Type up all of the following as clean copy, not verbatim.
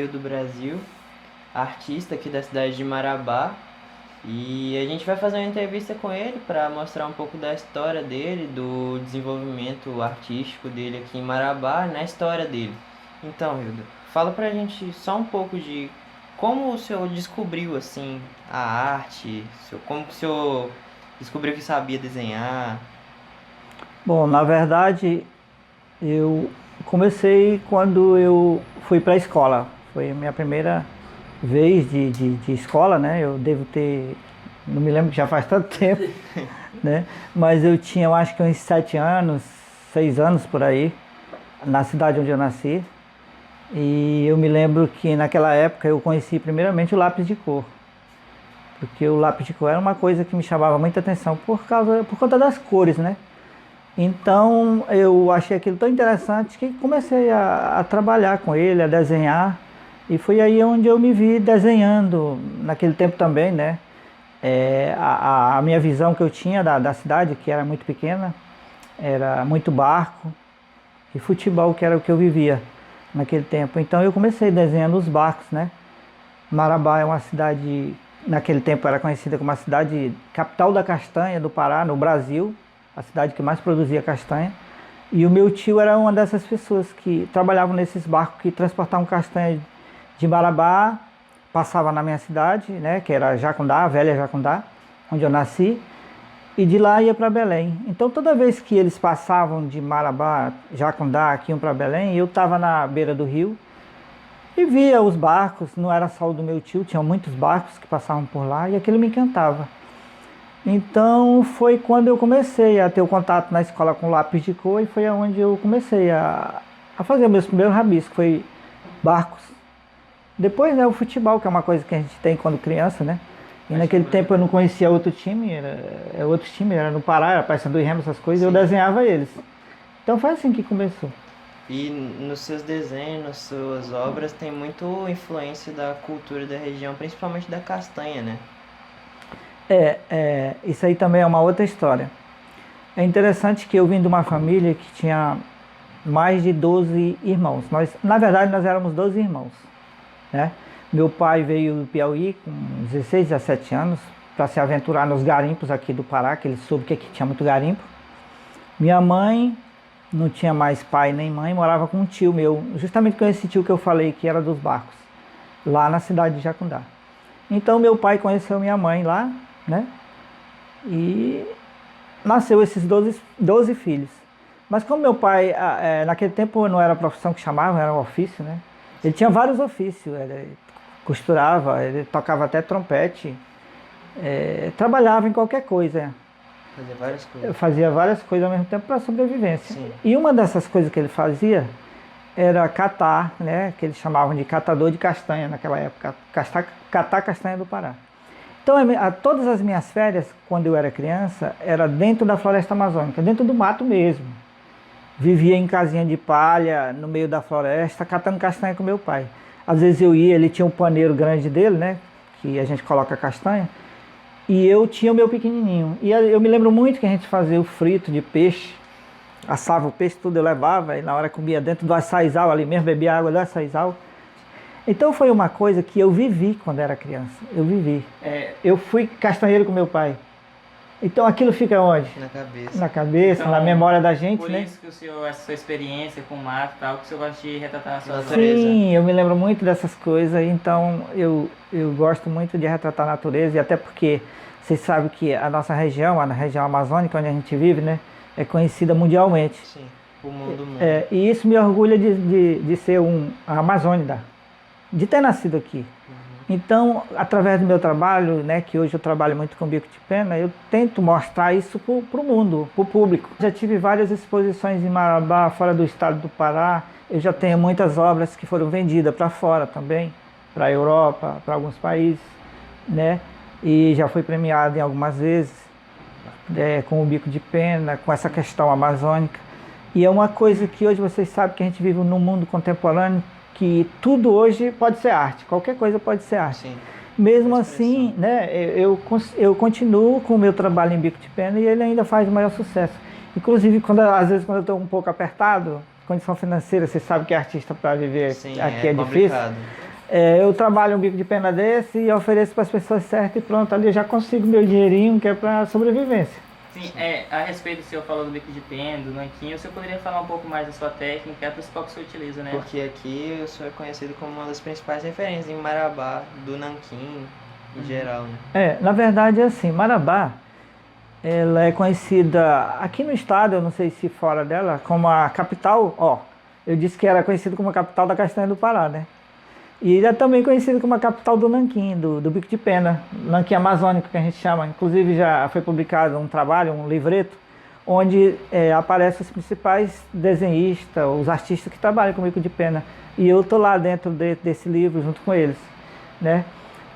Rio do Brasil, artista aqui da cidade de Marabá. E a gente vai fazer uma entrevista com ele para mostrar um pouco da história dele, do desenvolvimento artístico dele aqui em Marabá, na história dele. Então, Hildo, fala pra gente só um pouco de como o senhor descobriu assim a arte, como que o senhor descobriu que sabia desenhar. Bom, na verdade, eu comecei quando eu fui para a escola. Foi a minha primeira vez de escola, né? Eu devo ter, não me lembro que já faz tanto tempo, né? Mas eu tinha, eu acho que uns 7 anos, 6 anos por aí, na cidade onde eu nasci. E eu me lembro que naquela época eu conheci primeiramente o lápis de cor. Porque o lápis de cor era uma coisa que me chamava muita atenção por conta das cores, né? Então eu achei aquilo tão interessante que comecei a trabalhar com ele, a desenhar. E foi aí onde eu me vi desenhando, naquele tempo também, né? A minha visão que eu tinha da cidade, que era muito pequena, era muito barco e futebol, que era o que eu vivia naquele tempo. Então eu comecei desenhando os barcos, né? Marabá é uma cidade, naquele tempo era conhecida como a cidade capital da castanha do Pará, no Brasil, a cidade que mais produzia castanha. E o meu tio era uma dessas pessoas que trabalhavam nesses barcos que transportavam castanha de Marabá, passava na minha cidade, né, que era Jacundá, a velha Jacundá, onde eu nasci, e de lá ia para Belém. Então toda vez que eles passavam de Marabá, Jacundá, aqui iam para Belém, eu estava na beira do rio e via os barcos, não era só o do meu tio, tinha muitos barcos que passavam por lá e aquilo me encantava. Então foi quando eu comecei a ter o contato na escola com lápis de cor e foi onde eu comecei a fazer meus primeiros rabiscos, foi barcos. Depois, né, o futebol, que é uma coisa que a gente tem quando criança, né? E naquele tempo eu não conhecia outro time, era no Pará, era Paysandu e Remo, essas coisas, e eu desenhava eles. Então foi assim que começou. E nos seus desenhos, nas suas obras, tem muito influência da cultura da região, principalmente da castanha, né? Isso aí também é uma outra história. É interessante que eu vim de uma família que tinha mais de 12 irmãos. Na verdade, nós éramos 12 irmãos, né? Meu pai veio do Piauí com 16, 17 anos para se aventurar nos garimpos aqui do Pará, que ele soube que aqui tinha muito garimpo. Minha mãe não tinha mais pai nem mãe, morava com um tio meu, justamente com esse tio que eu falei que era dos barcos, lá na cidade de Jacundá. Então meu pai conheceu minha mãe lá, né? E nasceu esses 12 filhos. Mas como meu pai, naquele tempo não era a profissão que chamavam, era um ofício, né? Ele tinha vários ofícios, ele costurava, ele tocava até trompete, trabalhava em qualquer coisa. Fazer várias coisas. Fazia várias coisas ao mesmo tempo para sobrevivência. Sim. E uma dessas coisas que ele fazia era catar, né? Que eles chamavam de catador de castanha naquela época, catar castanha do Pará. Então todas as minhas férias, quando eu era criança, era dentro da floresta amazônica, dentro do mato mesmo. Vivia em casinha de palha, no meio da floresta, catando castanha com meu pai. Às vezes eu ia, ele tinha um paneiro grande dele, né? Que a gente coloca castanha. E eu tinha o meu pequenininho. E eu me lembro muito que a gente fazia o frito de peixe. Assava o peixe, tudo eu levava. E na hora comia dentro do açaizal ali mesmo, bebia água do açaizal. Então foi uma coisa que eu vivi quando era criança. Eu vivi. Eu fui castanheiro com meu pai. Então aquilo fica onde? Na cabeça. Na cabeça, Então, na memória da gente, por né? isso que o senhor, essa sua experiência com o mato e tal, que o senhor gosta de retratar a sua Natureza. Sim, eu me lembro muito dessas coisas, então eu gosto muito de retratar a natureza, e até porque vocês sabem que a nossa região, a região amazônica onde a gente vive, né, é conhecida mundialmente. Sim, o mundo. E isso me orgulha de ser a amazônida, de ter nascido aqui. Então, através do meu trabalho, né, que hoje eu trabalho muito com bico de pena, eu tento mostrar isso para o mundo, para o público. Já tive várias exposições em Marabá, fora do estado do Pará. Eu já tenho muitas obras que foram vendidas para fora também, para a Europa, para alguns países, né? E já fui premiado em algumas vezes com o bico de pena, com essa questão amazônica. E é uma coisa que hoje vocês sabem que a gente vive num mundo contemporâneo, que tudo hoje pode ser arte, qualquer coisa pode ser arte. Sim. Mesmo assim, né, eu continuo com o meu trabalho em bico de pena e ele ainda faz o maior sucesso. Inclusive, às vezes quando eu estou um pouco apertado, condição financeira, você sabe que artista para viver Sim, aqui é difícil. complicado. Eu trabalho um bico de pena desse e ofereço para as pessoas certas e pronto, ali eu já consigo meu dinheirinho que é para sobrevivência. Sim, a respeito do senhor falou do bico de pena, do nanquim, o senhor poderia falar um pouco mais da sua técnica, a principal que o senhor utiliza, né? Porque aqui eu sou conhecido como uma das principais referências em Marabá, do nanquim em geral, né? Na verdade é assim, Marabá, ela é conhecida aqui no estado, eu não sei se fora dela, como a capital, eu disse que era conhecida como a capital da castanha do Pará, né? E ele é também conhecido como a capital do nanquim, do bico de pena, nanquim amazônico que a gente chama. Inclusive já foi publicado um trabalho, um livreto, onde aparecem os principais desenhistas, os artistas que trabalham com bico de pena. E eu estou lá dentro desse livro junto com eles, né?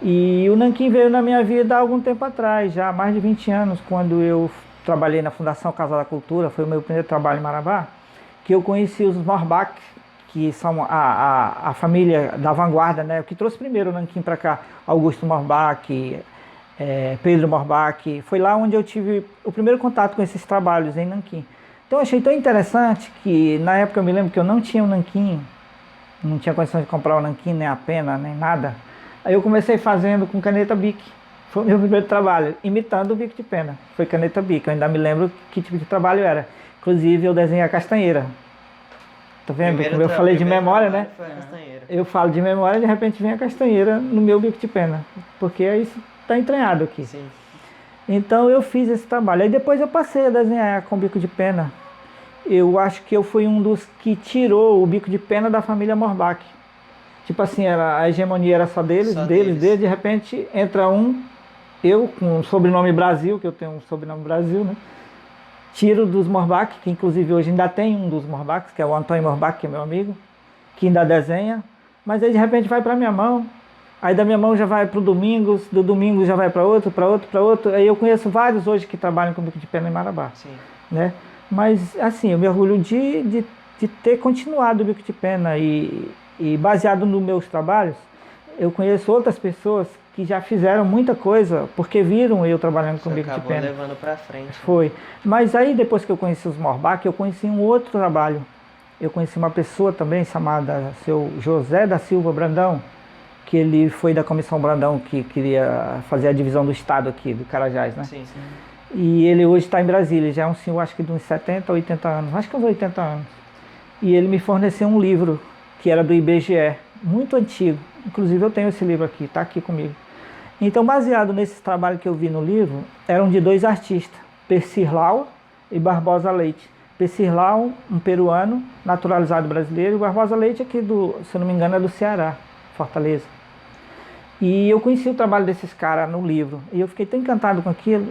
E o nanquim veio na minha vida há algum tempo atrás, já há mais de 20 anos, quando eu trabalhei na Fundação Casa da Cultura, foi o meu primeiro trabalho em Marabá, que eu conheci os Morbach, que são a família da vanguarda, né? O que trouxe primeiro o nanquim para cá, Augusto Morbach, Pedro Morbach. Foi lá onde eu tive o primeiro contato com esses trabalhos em nanquim. Então eu achei tão interessante que na época eu me lembro que eu não tinha um nanquim, não tinha condição de comprar o nanquim, nem a pena, nem nada. Aí eu comecei fazendo com caneta Bic. Foi o meu primeiro trabalho, imitando o bico de pena. Foi caneta Bic, eu ainda me lembro que tipo de trabalho era. Inclusive eu desenhei a castanheira. Tá vendo? Como eu falei de memória, né? Eu falo de memória e de repente vem a castanheira no meu bico de pena. Porque isso está entranhado aqui. Sim. Então eu fiz esse trabalho. Aí depois eu passei a desenhar com bico de pena. Eu acho que eu fui um dos que tirou o bico de pena da família Morbach. Tipo assim, a hegemonia era só deles, de repente entra eu com o sobrenome Brasil, que eu tenho um sobrenome Brasil, né? Tiro dos Morbach, que inclusive hoje ainda tem um dos Morbachs, que é o Antônio Morbach, que é meu amigo, que ainda desenha, mas aí de repente vai para minha mão, aí da minha mão já vai para o Domingos, do Domingos já vai para outro, aí eu conheço vários hoje que trabalham com bico de pena em Marabá. Sim. Né? Mas assim, eu me orgulho de ter continuado o bico de pena e baseado nos meus trabalhos, eu conheço outras pessoas que já fizeram muita coisa porque viram eu trabalhando com bico de pena. Acabou levando pra frente. Foi. Mas aí depois que eu conheci os Morbach, eu conheci um outro trabalho. Eu conheci uma pessoa também chamada seu José da Silva Brandão, que ele foi da Comissão Brandão que queria fazer a divisão do estado aqui, do Carajás, né? Sim, sim. E ele hoje está em Brasília, já é um senhor acho que de uns 70, 80 anos, acho que uns 80 anos. E ele me forneceu um livro que era do IBGE, muito antigo. Inclusive eu tenho esse livro aqui, está aqui comigo. Então, baseado nesses trabalhos que eu vi no livro, eram de dois artistas, Persirlau e Barbosa Leite. Persirlau, um peruano, naturalizado brasileiro, e Barbosa Leite aqui se eu não me engano, é do Ceará, Fortaleza. E eu conheci o trabalho desses caras no livro, e eu fiquei tão encantado com aquilo,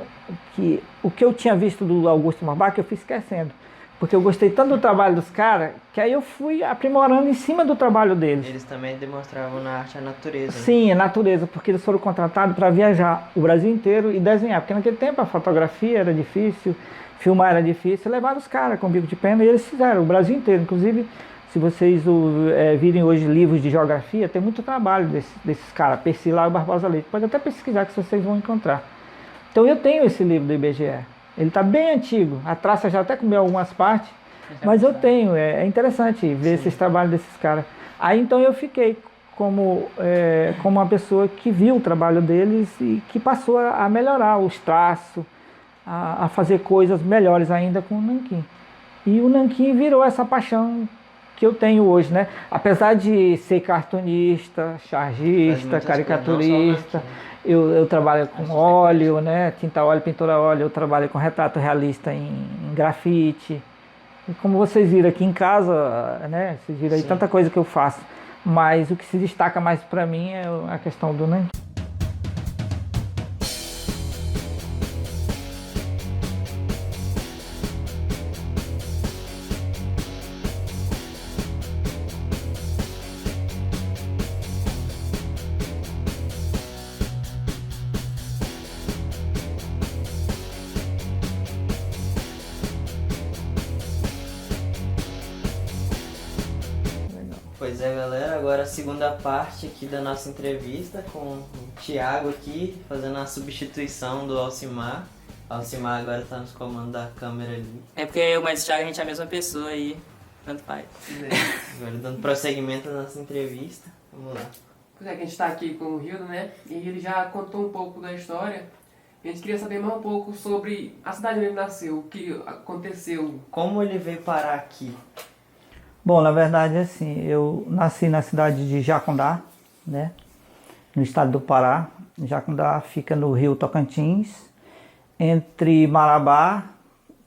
que o que eu tinha visto do Augusto Morbach, eu fui esquecendo. Porque eu gostei tanto do trabalho dos caras, que aí eu fui aprimorando em cima do trabalho deles. Eles também demonstravam na arte a natureza. Sim, a natureza, porque eles foram contratados para viajar o Brasil inteiro e desenhar. Porque naquele tempo a fotografia era difícil, filmar era difícil. Levaram os caras com bico de pena e eles fizeram o Brasil inteiro. Inclusive, se vocês virem hoje livros de geografia, tem muito trabalho desses caras, Persirlau e Barbosa Leite. Pode até pesquisar que vocês vão encontrar. Então eu tenho esse livro do IBGE. Ele está bem antigo, a traça já até comeu algumas partes, mas eu tenho, é interessante ver esses trabalhos desses caras. Aí então eu fiquei como uma pessoa que viu o trabalho deles e que passou a melhorar os traços, a fazer coisas melhores ainda com o nanquim. E o nanquim virou essa paixão que eu tenho hoje, né? Apesar de ser cartunista, chargista, caricaturista, eu trabalho com óleo, né? Tinta óleo, pintura óleo, eu trabalho com retrato realista em grafite. E como vocês viram aqui em casa, né? Vocês viram aí tanta coisa que eu faço. Mas o que se destaca mais para mim é a questão do nanquim. Pois é, galera, agora a segunda parte aqui da nossa entrevista com o Thiago aqui, fazendo a substituição do Alcimar. O Alcimar agora está nos comandos da câmera ali. É porque eu e o Thiago, a gente é a mesma pessoa aí, tanto faz. Agora dando prosseguimento à nossa entrevista, vamos lá. Pois é, que a gente está aqui com o Rildo, né? E ele já contou um pouco da história. E a gente queria saber mais um pouco sobre a cidade onde ele nasceu, o que aconteceu. Como ele veio parar aqui? Bom, na verdade, assim, eu nasci na cidade de Jacundá, né? No estado do Pará. Jacundá fica no rio Tocantins, entre Marabá,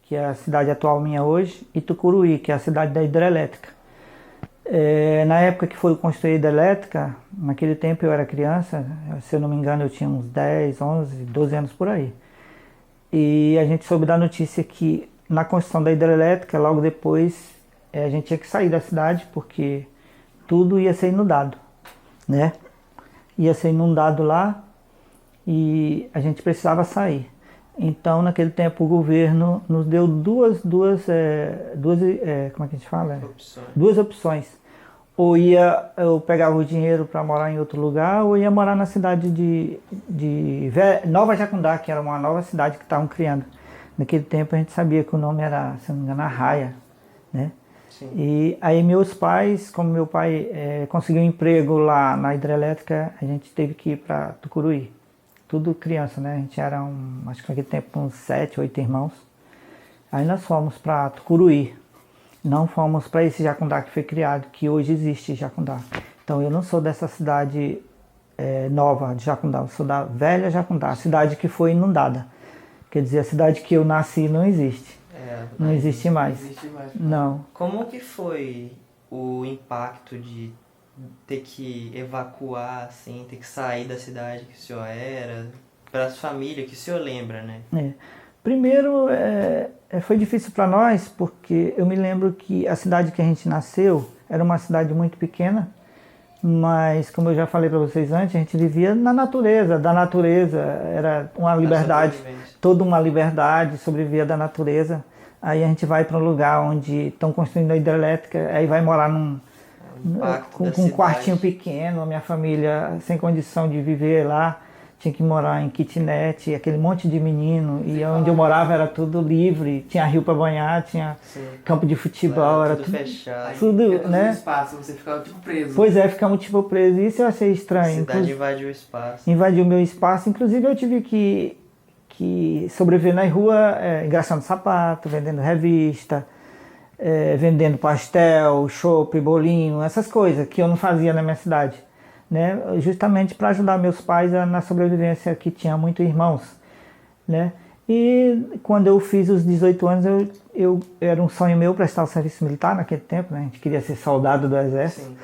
que é a cidade atual minha hoje, e Tucuruí, que é a cidade da hidrelétrica. Na época que foi construída a hidrelétrica, naquele tempo eu era criança, se eu não me engano eu tinha uns 10, 11, 12 anos por aí. E a gente soube da notícia que na construção da hidrelétrica, logo depois, a gente tinha que sair da cidade porque tudo ia ser inundado, né? Ia ser inundado lá e a gente precisava sair. Então, naquele tempo, o governo nos deu como é que a gente fala? Opções. Duas opções. Ou eu pegava o dinheiro para morar em outro lugar, ou ia morar na cidade de Nova Jacundá, que era uma nova cidade que estavam criando. Naquele tempo a gente sabia que o nome era, se não me engano, Arraia, né? Sim. E aí meus pais, como meu pai conseguiu um emprego lá na hidrelétrica, a gente teve que ir para Tucuruí. Tudo criança, né? A gente era, acho que naquele tempo, uns 7, 8 irmãos. Aí nós fomos para Tucuruí. Não fomos para esse Jacundá que foi criado, que hoje existe Jacundá. Então eu não sou dessa cidade nova de Jacundá, eu sou da velha Jacundá, a cidade que foi inundada. Quer dizer, a cidade que eu nasci não existe. Não existe mais. Não existe mais. Não. Como que foi o impacto de ter que evacuar, assim, ter que sair da cidade que o senhor era, para as famílias que o senhor lembra, né? Primeiro, foi difícil para nós, porque eu me lembro que a cidade que a gente nasceu era uma cidade muito pequena, mas, como eu já falei para vocês antes, a gente vivia na natureza, da natureza, era uma liberdade, toda uma liberdade, sobrevivia da natureza. Aí a gente vai para um lugar onde estão construindo a hidrelétrica, aí vai morar com um quartinho pequeno, a minha família sem condição de viver lá, tinha que morar em kitnet, aquele monte de menino, e onde eu morava era tudo livre, tinha rio para banhar, tinha campo de futebol, era tudo fechado. Tudo, né? Espaço, você ficava tipo preso. Pois é, ficamos tipo presos, isso eu achei A estranho. cidade invadiu o espaço. Invadiu o meu espaço, inclusive eu tive que sobreviver na rua, engraxando sapato, vendendo revista, vendendo pastel, chopp, bolinho, essas coisas que eu não fazia na minha cidade, né? Justamente para ajudar meus pais na sobrevivência, que tinha muitos irmãos, né? E quando eu fiz os 18 anos, eu era um sonho meu prestar o serviço militar naquele tempo, né? A gente queria ser soldado do exército. Sim.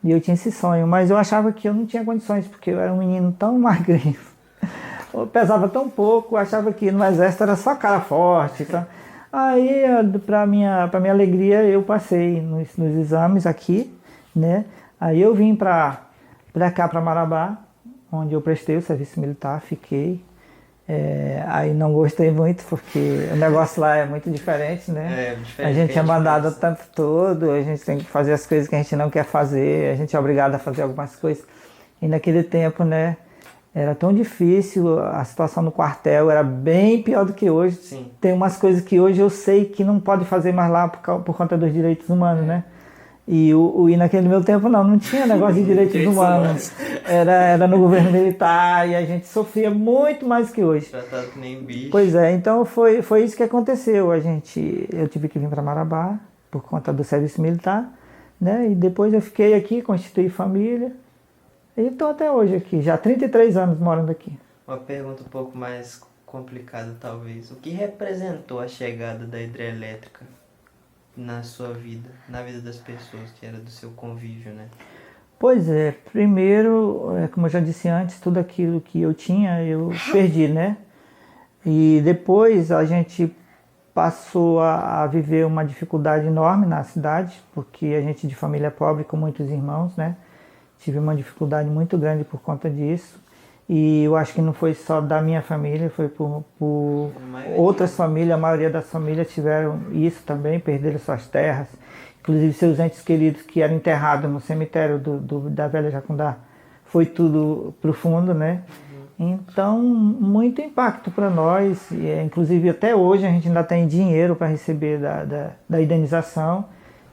E eu tinha esse sonho, mas eu achava que eu não tinha condições, porque eu era um menino tão magrinho, eu pesava tão pouco, eu achava que no exército era só cara forte, tá? Aí, para minha alegria, eu passei nos exames aqui, né? Aí eu vim para cá, para Marabá, onde eu prestei o serviço militar, fiquei. Aí não gostei muito, porque o negócio lá é muito diferente, né? A gente é mandado o tempo todo, a gente tem que fazer as coisas que a gente não quer fazer, a gente é obrigado a fazer algumas coisas. E naquele tempo, né? Era tão difícil, a situação no quartel era bem pior do que hoje. Sim. Tem umas coisas que hoje eu sei que não pode fazer mais lá por conta dos direitos humanos, né? E naquele meu tempo não tinha negócio de direitos humanos. Era no governo militar e a gente sofria muito mais que hoje. Tratado que nem bicho. Pois é, então foi isso que aconteceu. Eu tive que vir para Marabá por conta do serviço militar, né? E depois eu fiquei aqui, constituí família. E estou até hoje aqui, já há 33 anos morando aqui. Uma pergunta um pouco mais complicada, talvez. O que representou a chegada da hidrelétrica na sua vida, na vida das pessoas, que era do seu convívio, né? Pois é, primeiro, como eu já disse antes, tudo aquilo que eu tinha, eu perdi, né? E depois a gente passou a viver uma dificuldade enorme na cidade, porque a gente de família pobre, com muitos irmãos, né? Tive uma dificuldade muito grande por conta disso. E eu acho que não foi só da minha família, foi por outras famílias. A maioria das famílias tiveram isso também, perderam suas terras. Inclusive seus entes queridos que eram enterrados no cemitério da Velha Jacundá. Foi tudo pro fundo, né? Então, muito impacto para nós. Inclusive até hoje a gente ainda tem dinheiro para receber da indenização,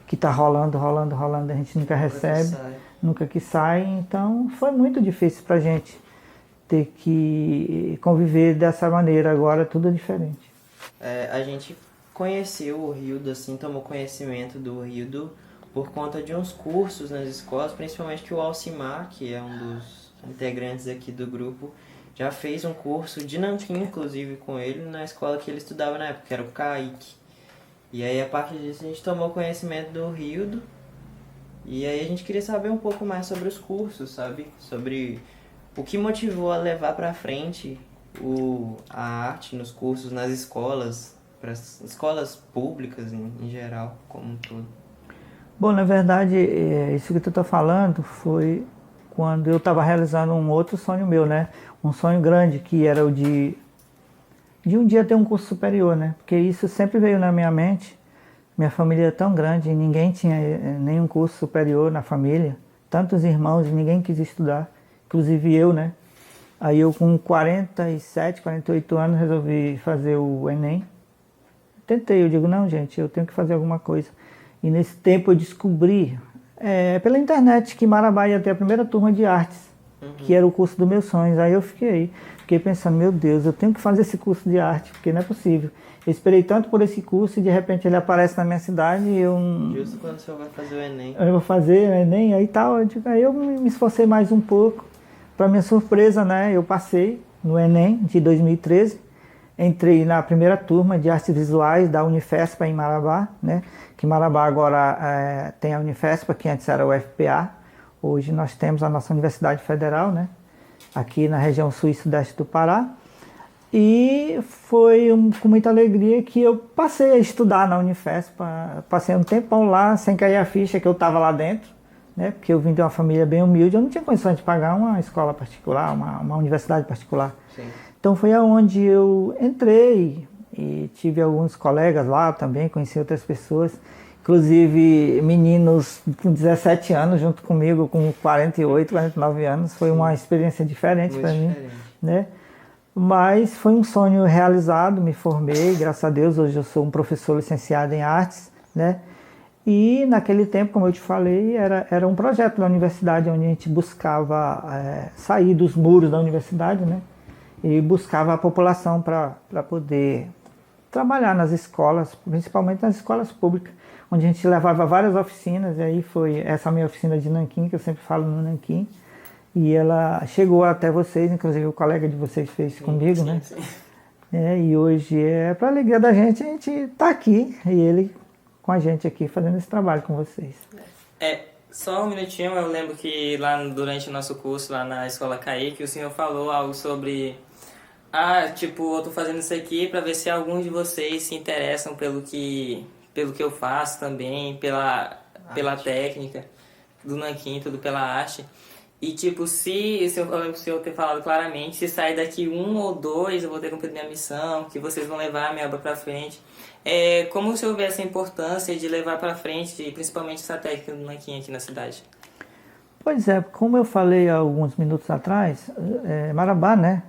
que está rolando, a gente nunca recebe. nunca quis sair, então foi muito difícil para a gente ter que conviver dessa maneira, agora tudo é diferente. A gente conheceu o Rildo, assim, tomou conhecimento do Rildo por conta de uns cursos nas escolas, principalmente que o Alcimar, que é um dos integrantes aqui do grupo, já fez um curso de nanquim, inclusive, com ele, na escola que ele estudava na época, que era o CAIC. E aí, a partir disso, a gente tomou conhecimento do Rildo, e aí a gente queria saber um pouco mais sobre os cursos, sabe? Sobre o que motivou a levar pra frente a arte nos cursos, nas escolas, para as escolas públicas em geral, como um todo. Bom, na verdade, isso que tu está falando foi quando eu estava realizando um outro sonho meu, né? Um sonho grande, que era o de um dia ter um curso superior, né? Porque isso sempre veio na minha mente. Minha família é tão grande e ninguém tinha nenhum curso superior na família. Tantos irmãos e ninguém quis estudar, inclusive eu, né? Aí eu com 47, 48 anos resolvi fazer o Enem. Tentei, eu digo, não gente, eu tenho que fazer alguma coisa. E nesse tempo eu descobri, pela internet, que Marabá ia ter a primeira turma de artes, que era o curso dos meus sonhos. Aí eu fiquei pensando, meu Deus, eu tenho que fazer esse curso de arte, porque não é possível. Eu esperei tanto por esse curso e de repente ele aparece na minha cidade e eu... Justo quando o senhor vai fazer o Enem. Eu vou fazer o Enem, aí tal. Aí eu me esforcei mais um pouco. Para minha surpresa, né, eu passei no Enem de 2013. Entrei na primeira turma de artes visuais da Unifespa em Marabá, né? Que Marabá agora tem a Unifespa, que antes era o UFPA. Hoje nós temos a nossa Universidade Federal, né? Aqui na região sul e sudeste do Pará. E foi com muita alegria que eu passei a estudar na Unifespa. Passei um tempão lá, sem cair a ficha que eu estava lá dentro, né? Porque eu vim de uma família bem humilde, eu não tinha condições de pagar uma escola particular, uma universidade particular. Sim. Então foi aonde eu entrei e tive alguns colegas lá também, conheci outras pessoas, inclusive meninos com 17 anos junto comigo, com 48, 49 anos. Foi uma experiência diferente para mim, né? Mas foi um sonho realizado, me formei, graças a Deus, hoje eu sou um professor licenciado em artes, né? E naquele tempo, como eu te falei, era um projeto da universidade onde a gente buscava sair dos muros da universidade, né? E buscava a população para poder trabalhar nas escolas, principalmente nas escolas públicas, onde a gente levava várias oficinas, e aí foi essa minha oficina de nanquim, que eu sempre falo no nanquim, e ela chegou até vocês, inclusive o colega de vocês fez comigo, né? Sim. E hoje para alegria da gente, a gente está aqui, e ele com a gente aqui, fazendo esse trabalho com vocês. Só um minutinho, eu lembro que lá durante o nosso curso, lá na Escola CAIC, o senhor falou algo sobre... eu tô fazendo isso aqui para ver se alguns de vocês se interessam pelo que eu faço também, pela técnica do nanquim, tudo pela arte. E eu lembro do senhor ter falado claramente, se sair daqui 1 ou 2, eu vou ter cumprido minha missão, que vocês vão levar a minha obra para frente. Como o senhor vê essa importância de levar para frente, principalmente essa técnica do nanquim aqui na cidade? Pois é, como eu falei há alguns minutos atrás, Marabá, né?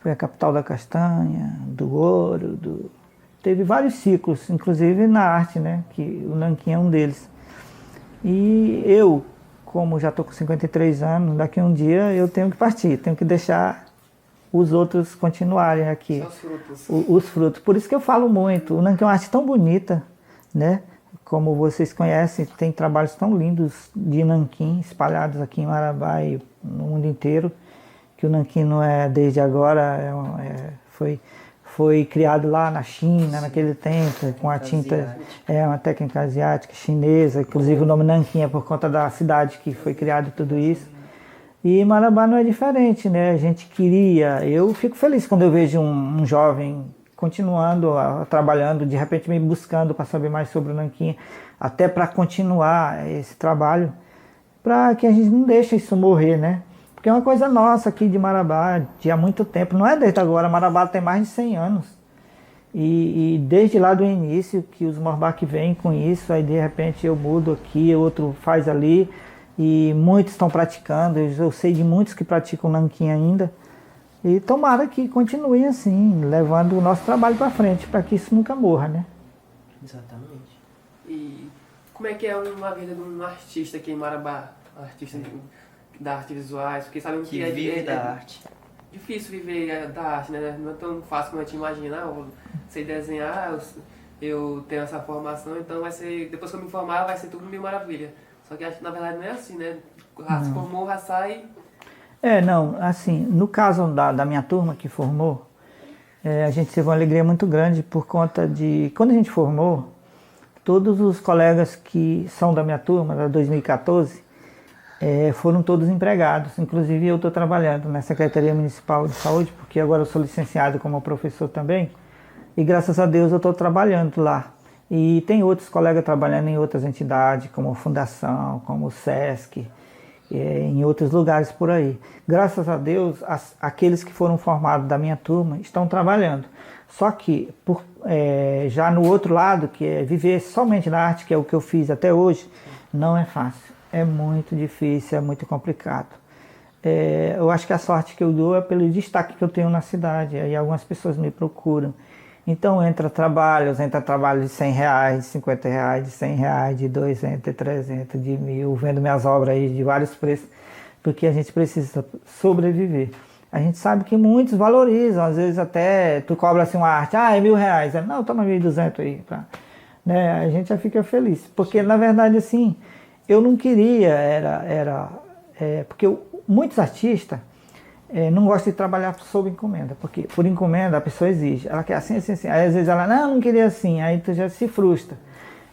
Foi a capital da castanha, do ouro, teve vários ciclos, inclusive na arte, né? Que o nanquim é um deles. E eu, como já estou com 53 anos, daqui a um dia eu tenho que partir, tenho que deixar os outros continuarem aqui. Só os frutos. Os frutos. Por isso que eu falo muito. O nanquim é uma arte tão bonita, né? Como vocês conhecem, tem trabalhos tão lindos de nanquim espalhados aqui em Marabá e no mundo inteiro, que o nanquim não é desde agora, foi criado lá na China, naquele tempo, com a tinta, uma técnica asiática, chinesa, inclusive o nome nanquim é por conta da cidade que foi criado tudo isso. E Marabá não é diferente, né? A gente eu fico feliz quando eu vejo um jovem continuando, trabalhando, de repente me buscando para saber mais sobre o nanquim, até para continuar esse trabalho, para que a gente não deixe isso morrer, né? Porque é uma coisa nossa aqui de Marabá, de há muito tempo, não é desde agora, Marabá tem mais de 100 anos. E desde lá do início, que os Morbac vêm com isso, aí de repente eu mudo aqui, outro faz ali, e muitos estão praticando, eu sei de muitos que praticam nanquim ainda, e tomara que continuem assim, levando o nosso trabalho para frente, para que isso nunca morra, né? Exatamente. E como é que é uma vida de um artista aqui em Marabá? artista da arte visuais, porque sabemos Que que vive da arte. difícil viver da arte, né? Não é tão fácil como a gente imagina. Ah, eu sei desenhar, eu tenho essa formação, então vai ser, depois que eu me formar, vai ser tudo mil maravilha. Só que na verdade não é assim, né? Se formou, já sai. Não, assim, no caso da minha turma que formou, a gente teve uma alegria muito grande por conta de, quando a gente formou, todos os colegas que são da minha turma, da 2014, foram todos empregados. Inclusive eu estou trabalhando na Secretaria Municipal de Saúde, porque agora eu sou licenciado como professor também, e graças a Deus eu estou trabalhando lá. E tem outros colegas trabalhando em outras entidades, como Fundação, como o SESC, em outros lugares por aí. Graças a Deus, aqueles que foram formados da minha turma estão trabalhando. Só que, já no outro lado, que é viver somente da arte, que é o que eu fiz até hoje, não é fácil. É muito difícil, é muito complicado. Eu acho que a sorte que eu dou é pelo destaque que eu tenho na cidade. Aí algumas pessoas me procuram. Então entra trabalhos de R$100, de R$50, de R$100, de 200, de 300, de 1.000, vendo minhas obras aí de vários preços, porque a gente precisa sobreviver. A gente sabe que muitos valorizam, às vezes até tu cobra assim uma arte, é R$1.000, não, toma 1.200 aí, né? A gente já fica feliz, porque na verdade assim, eu não queria, porque muitos artistas não gostam de trabalhar sob encomenda, porque por encomenda a pessoa exige, ela quer assim, assim, assim, aí às vezes ela, não queria assim, aí tu já se frustra.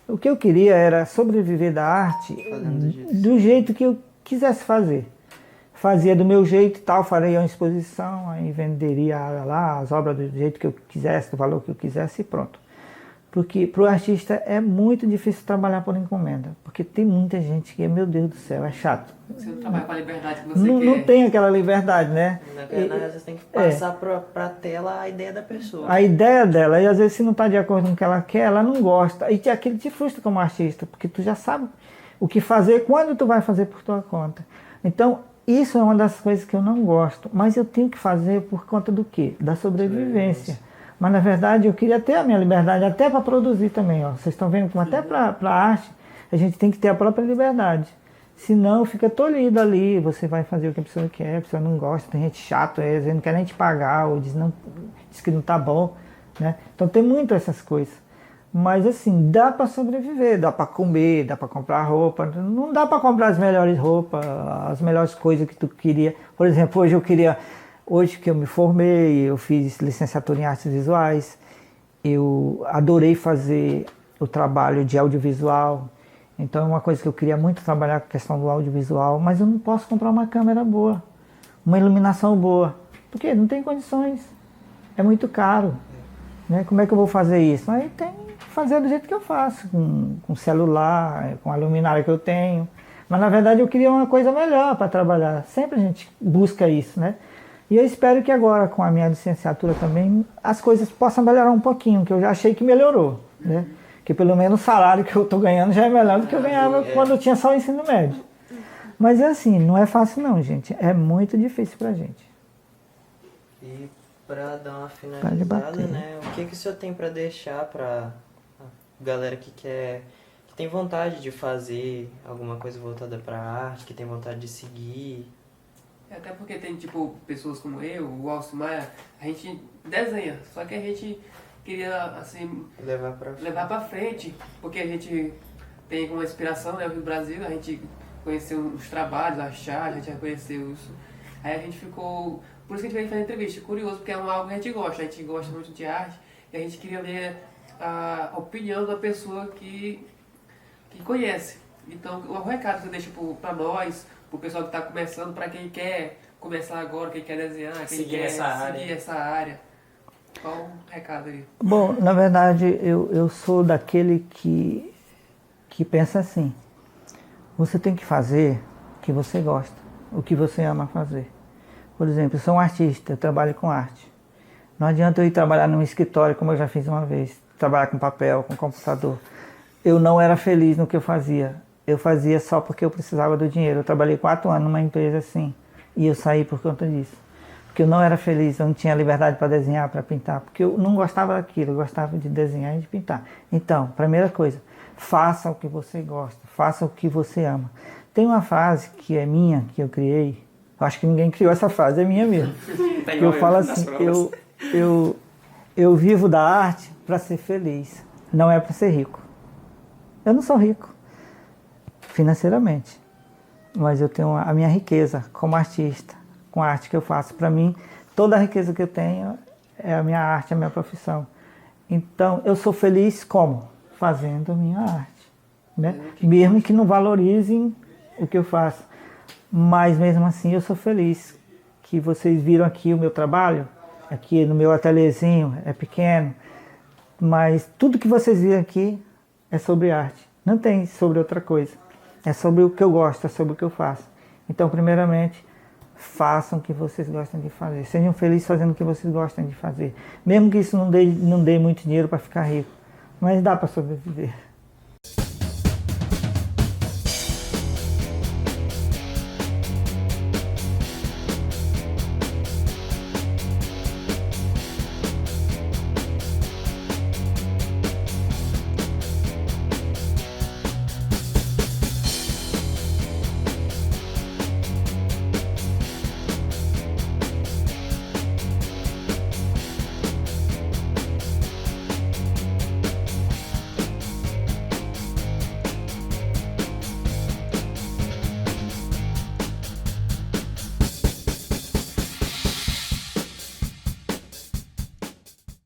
O que eu queria era sobreviver da arte do jeito que eu quisesse fazer. Fazia do meu jeito e tal, faria uma exposição, aí venderia lá as obras do jeito que eu quisesse, do valor que eu quisesse e pronto. Porque para o artista é muito difícil trabalhar por encomenda, porque tem muita gente que, meu Deus do céu, é chato. Você não trabalha com a liberdade que você quer. Não tem aquela liberdade, né? Na verdade, você tem que passar para a tela a ideia da pessoa. A ideia dela, e às vezes se não está de acordo com o que ela quer, ela não gosta. E aquilo te frustra como artista, porque tu já sabe o que fazer, quando tu vai fazer por tua conta. Então, isso é uma das coisas que eu não gosto, mas eu tenho que fazer por conta do quê? Da sobrevivência. Mas na verdade eu queria ter a minha liberdade até para produzir também. Ó. Vocês estão vendo como até para a arte a gente tem que ter a própria liberdade. Senão fica tolhido ali, você vai fazer o que a pessoa quer, a pessoa não gosta, tem gente chata, às vezes não quer nem te pagar, ou diz que não está bom. Né? Então tem muito essas coisas. Mas assim, dá para sobreviver, dá para comer, dá para comprar roupa. Não dá para comprar as melhores roupas, as melhores coisas que tu queria. Por exemplo, hoje que eu me formei, eu fiz licenciatura em artes visuais, eu adorei fazer o trabalho de audiovisual, então é uma coisa que eu queria muito trabalhar com a questão do audiovisual, mas eu não posso comprar uma câmera boa, uma iluminação boa, porque não tem condições, é muito caro, né? Como é que eu vou fazer isso? Aí tem que fazer do jeito que eu faço, com celular, com a luminária que eu tenho, mas na verdade eu queria uma coisa melhor para trabalhar, sempre a gente busca isso, né? E eu espero que agora, com a minha licenciatura também, as coisas possam melhorar um pouquinho, que eu já achei que melhorou, né? Que pelo menos o salário que eu estou ganhando já é melhor do que eu ganhava quando eu tinha só o ensino médio. Mas é assim, não é fácil não, gente. É muito difícil pra gente. E para dar uma finalizada, né? O que o senhor tem para deixar para a galera que tem vontade de fazer alguma coisa voltada para a arte, que tem vontade de seguir? Até porque tem, tipo, pessoas como eu, o Alcimar, a gente desenha, só que a gente queria, assim, levar pra frente, porque a gente tem como inspiração, né, o Rio Brasil, a gente conheceu os trabalhos, achar, a gente já conheceu isso. Aí a gente ficou, por isso que a gente veio fazer entrevista, curioso, porque é algo que a gente gosta muito de arte, e a gente queria ver a opinião da pessoa que conhece. Então, o recado que você deixa pra nós, pro pessoal que está começando, para quem quer começar agora, quem quer desenhar, quem quer seguir essa área. Qual o recado aí? Bom, na verdade, eu sou daquele que pensa assim, você tem que fazer o que você gosta, o que você ama fazer. Por exemplo, eu sou um artista, eu trabalho com arte. Não adianta eu ir trabalhar num escritório, como eu já fiz uma vez, trabalhar com papel, com computador. Eu não era feliz no que eu fazia. Eu fazia só porque eu precisava do dinheiro. Eu trabalhei 4 anos numa empresa assim, e eu saí por conta disso. Porque eu não era feliz, eu não tinha liberdade para desenhar, para pintar, porque eu não gostava daquilo, eu gostava de desenhar e de pintar. Então, primeira coisa, faça o que você gosta, faça o que você ama. Tem uma frase que é minha, que eu criei. Eu acho que ninguém criou essa frase, é minha mesmo. Que eu falo assim, eu vivo da arte para ser feliz, não é para ser rico. Eu não sou rico financeiramente, mas eu tenho a minha riqueza como artista, com a arte que eu faço. Para mim, toda a riqueza que eu tenho é a minha arte, a minha profissão. Então, eu sou feliz como? Fazendo a minha arte. Né? Mesmo que não valorizem o que eu faço. Mas mesmo assim eu sou feliz. Que vocês viram aqui o meu trabalho, aqui no meu ateliêzinho, é pequeno. Mas tudo que vocês viram aqui é sobre arte. Não tem sobre outra coisa. É sobre o que eu gosto, é sobre o que eu faço. Então, primeiramente, façam o que vocês gostam de fazer. Sejam felizes fazendo o que vocês gostam de fazer. Mesmo que isso não dê muito dinheiro para ficar rico. Mas dá para sobreviver.